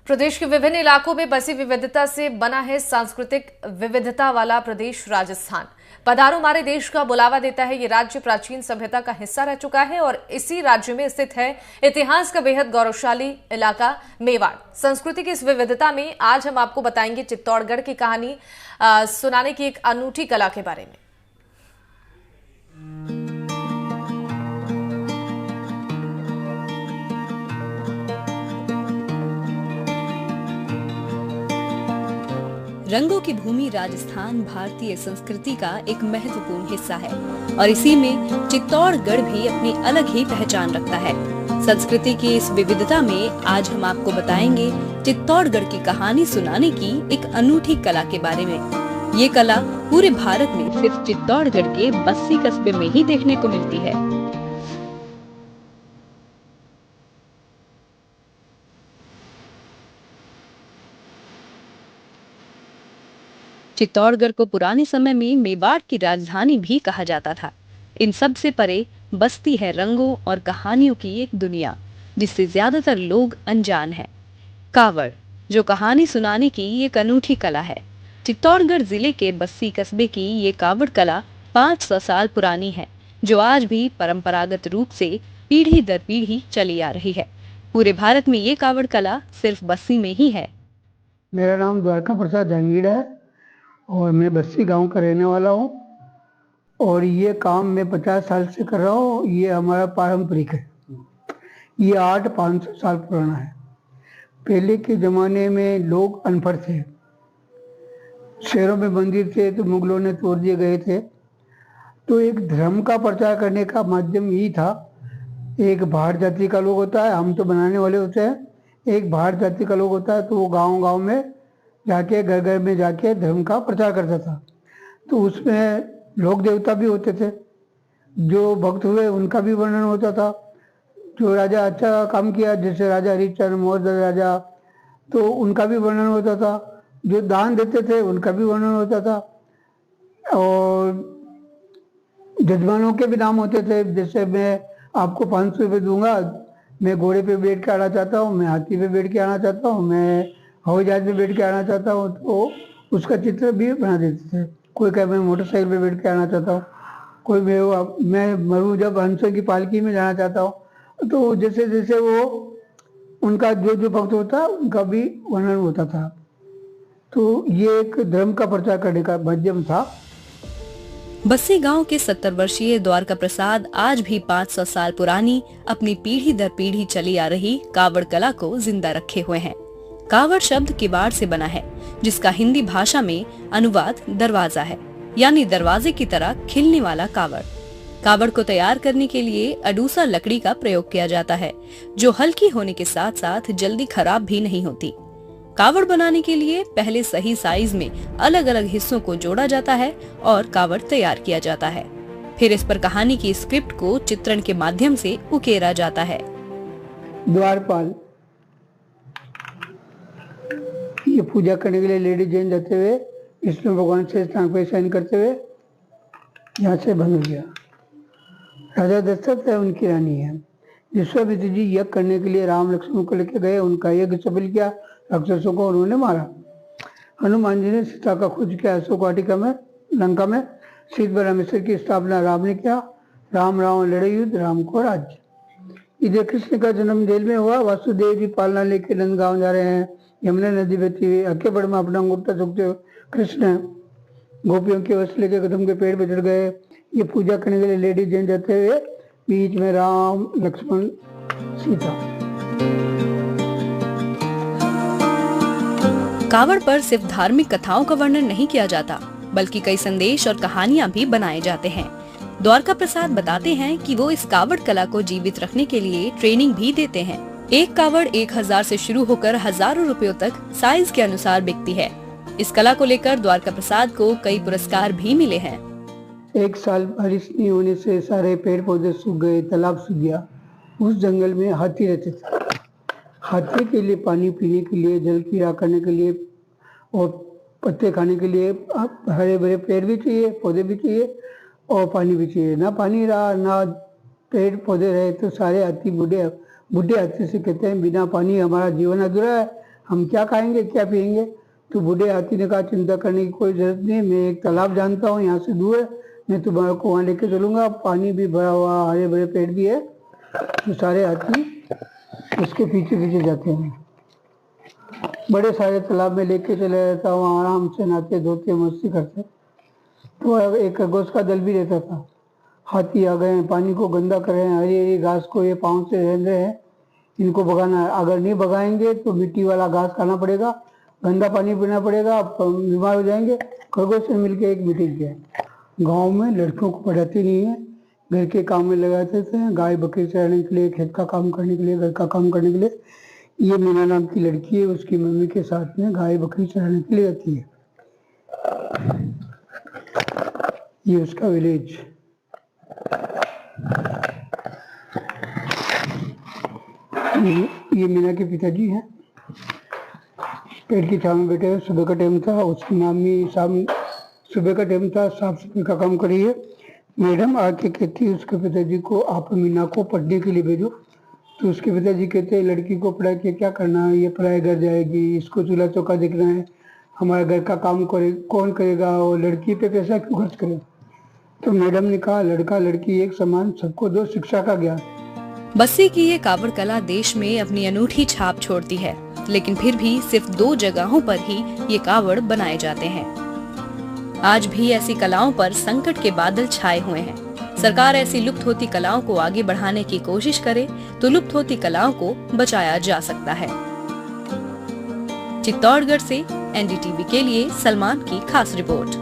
प्रदेश के विभिन्न इलाकों में बसी विविधता से बना है सांस्कृतिक विविधता वाला प्रदेश राजस्थान। पधारो हमारे देश का बुलावा देता है। ये राज्य प्राचीन सभ्यता का हिस्सा रह चुका है और इसी राज्य में स्थित है इतिहास का बेहद गौरवशाली इलाका मेवाड़। संस्कृति की इस विविधता में आज हम आपको बताएंगे चित्तौड़गढ़ की कहानी सुनाने की एक अनूठी कला के बारे में। रंगों की भूमि राजस्थान भारतीय संस्कृति का एक महत्वपूर्ण हिस्सा है और इसी में चित्तौड़गढ़ भी अपनी अलग ही पहचान रखता है। संस्कृति की इस विविधता में आज हम आपको बताएंगे चित्तौड़गढ़ की कहानी सुनाने की एक अनूठी कला के बारे में। ये कला पूरे भारत में सिर्फ चित्तौड़गढ़ के बस्सी कस्बे में ही देखने को मिलती है। चित्तौड़गढ़ को पुराने समय में मेवाड़ की राजधानी भी कहा जाता था। इन सब से परे बसती है रंगों और कहानियों की एक दुनिया जिससे ज्यादातर लोग अनजान हैं। कावड़, जो कहानी सुनाने की एक अनूठी कला है। चित्तौड़गढ़ जिले के बस्सी कस्बे की ये कावड़ कला 500 साल पुरानी है, जो आज भी परंपरागत रूप से पीढ़ी दर पीढ़ी चली आ रही है। पूरे भारत में ये कावड़ कला सिर्फ बस्सी में ही है। मेरा नाम द्वारका प्रसाद जहांगीर है और मैं बस्सी गांव का रहने वाला हूं और ये काम मैं 50 साल से कर रहा हूं। ये हमारा पारंपरिक है। ये आर्ट 500 साल पुराना है। पहले के ज़माने में लोग अनपढ़ थे, शहरों में मंदिर थे तो मुगलों ने तोड़ दिए गए थे, तो एक धर्म का प्रचार करने का माध्यम यही था। एक भाट जाति का लोग होता है, हम तो बनाने वाले होते हैं, एक भाट जाति का लोग होता है तो वो गाँव में जाके घर घर में जाके धर्म का प्रचार करता था। तो उसमें लोक देवता भी होते थे, जो भक्त हुए उनका भी वर्णन होता था। जो राजा अच्छा काम किया, जैसे राजा हरिश्चंद्र मौर्य राजा, तो उनका भी वर्णन होता था। जो दान देते थे उनका भी वर्णन होता था और जजमानों के भी नाम होते थे। जैसे मैं आपको 500 रुपये दूंगा, मैं घोड़े पे बैठ के आना चाहता हूँ, मैं हाथी पे बैठ के आना चाहता हूँ, मैं हवाई जहाज में बैठ के आना चाहता हूँ, तो उसका चित्र भी बना देते थे। कोई कहे मैं मोटरसाइकिल पे बैठ के आना चाहता हूँ, कोई मैं मरूँ जब हंसों की पालकी में जाना चाहता हूँ। तो जैसे जैसे वो उनका जो जो भक्त होता है उनका भी वर्णन होता था। तो ये एक धर्म का प्रचार करने का माध्यम था। बस्सी गांव के 70 वर्षीय द्वारका प्रसाद आज भी 500 साल पुरानी अपनी पीढ़ी दर पीढ़ी चली आ रही कावड़ कला को जिंदा रखे हुए हैं। कावड़ शब्द किवाड़ से बना है, जिसका हिंदी भाषा में अनुवाद दरवाजा है, यानी दरवाजे की तरह खिलने वाला कावड़। कावड़ को तैयार करने के लिए अडूसा लकड़ी का प्रयोग किया जाता है, जो हल्की होने के साथ साथ जल्दी खराब भी नहीं होती। कावड़ बनाने के लिए पहले सही साइज में अलग अलग हिस्सों को जोड़ा जाता है और कावड़ तैयार किया जाता है। फिर इस पर कहानी की स्क्रिप्ट को चित्रण के माध्यम से उकेरा जाता है। द्वारपाल ये पूजा करने के लिए लेडीज जैन जाते हुए विष्णु भगवान से स्नान पे शयन करते हुए यहाँ से बंद हो गया। राजा दशरथ है, उनकी रानी है। विश्वामित्र जी यज्ञ करने के लिए राम लक्ष्मण को लेकर गए, उनका यज्ञ सफल किया, राक्षसों को उन्होंने मारा। हनुमान जी ने सीता का खोज किया अशोक वाटिका में, लंका में। सीत रामेश्वर की स्थापना राम ने किया। राम रावण लड़े युद्ध, राम को राज्य। इधर कृष्ण का जन्म जेल में हुआ। वासुदेव जी पालना लेके नंदगांव जा रहे हैं, यमुना नदी बहती हुई, अकेबड़ में अपना अंगूठा चुकते हुए कृष्ण गोपियों के वश लेके कदम के पेड़ पे चढ़ गए। ये पूजा करने के लिए लेडीज जैन जाते हुए, बीच में राम लक्ष्मण सीता। कावड़ पर सिर्फ धार्मिक कथाओं का वर्णन नहीं किया जाता, बल्कि कई संदेश और कहानियां भी बनाए जाते हैं। द्वारका प्रसाद बताते हैं कि वो इस कावड़ कला को जीवित रखने के लिए ट्रेनिंग भी देते हैं। एक कावड़ 1000 से शुरू होकर हजारों रुपयों तक साइज के अनुसार बिकती है। इस कला को लेकर द्वारका प्रसाद को कई पुरस्कार भी मिले हैं। एक साल बारिश नहीं होने से सारे पेड़ पौधे सूख गए, तालाब सूख गया। उस जंगल में हाथी रहते थे। हाथी के लिए पानी पीने के लिए, जल कीड़ा करने के लिए और पत्ते खाने के लिए हरे भरे पेड़ भी चाहिए, पौधे भी चाहिए और पानी भी चाहिए। ना पानी रहा ना पेड़ पौधे रहे तो सारे हाथी बूढ़े हाथी से कहते हैं बिना पानी हमारा जीवन अधूरा है, हम क्या खाएंगे क्या पिएंगे। तो बूढ़े हाथी ने कहा चिंता करने की कोई जरूरत नहीं, मैं एक तालाब जानता हूँ यहाँ से दूर है, मैं तुम्हारे को वहाँ लेके चलूंगा, पानी भी भरा हुआ, हरे भरे पेड़ भी है। तो सारे हाथी उसके पीछे पीछे जाते हैं, बड़े सारे तालाब में लेके चले रहता, वहाँ आराम से नहाते धोते मस्ती करते। तो एक खरगोश का दल भी रहता था। हाथी आ गए हैं, पानी को गंदा कर रहे हैं, हरी हरी घास को ये पाँव से रह रहे हैं, इनको भगाना है। अगर नहीं भगाएंगे तो मिट्टी वाला घास खाना पड़ेगा, गंदा पानी पीना पड़ेगा, बीमार हो जाएंगे। खरगोश ने मिलकर एक मीटिंग किया। गांव में लड़कियों को पढ़ाते नहीं है, घर के काम में लगाते थे, गाय बकरी चराने के लिए, खेत का काम करने के लिए, घर का काम करने के लिए। ये मीना नाम की लड़की है, उसकी मम्मी के साथ में गाय बकरी चराने के लिए आती है। ये उसका विलेज। ये मीना के पिताजी हैं, पेड़ की छांव में बैठे हुए। सुबह का टाइम था, उसकी मम्मी सुबह का टाइम था, साफ सफाई का काम करी है। मैडम आके कहती है उसके पिताजी को, आप मीना को पढ़ने के लिए भेजो। तो उसके पिताजी कहते हैं लड़की को पढ़ा के क्या करना है, ये पढ़ाई घर जाएगी, इसको चूल्हा चौका देखना है, हमारे घर का काम कौन करेगा, और लड़की पे पैसा क्यों खर्च करे। तो मैडम ने कहा लड़का लड़की एक समान, सबको दो शिक्षा का ज्ञान। बस्सी की ये कावड़ कला देश में अपनी अनूठी छाप छोड़ती है, लेकिन फिर भी सिर्फ 2 जगहों पर ही ये कावड़ बनाए जाते हैं। आज भी ऐसी कलाओं पर संकट के बादल छाए हुए हैं। सरकार ऐसी लुप्त होती कलाओं को आगे बढ़ाने की कोशिश करे तो लुप्त होती कलाओं को बचाया जा सकता है। चित्तौड़गढ़ से एनडीटीवी के लिए सलमान की खास रिपोर्ट।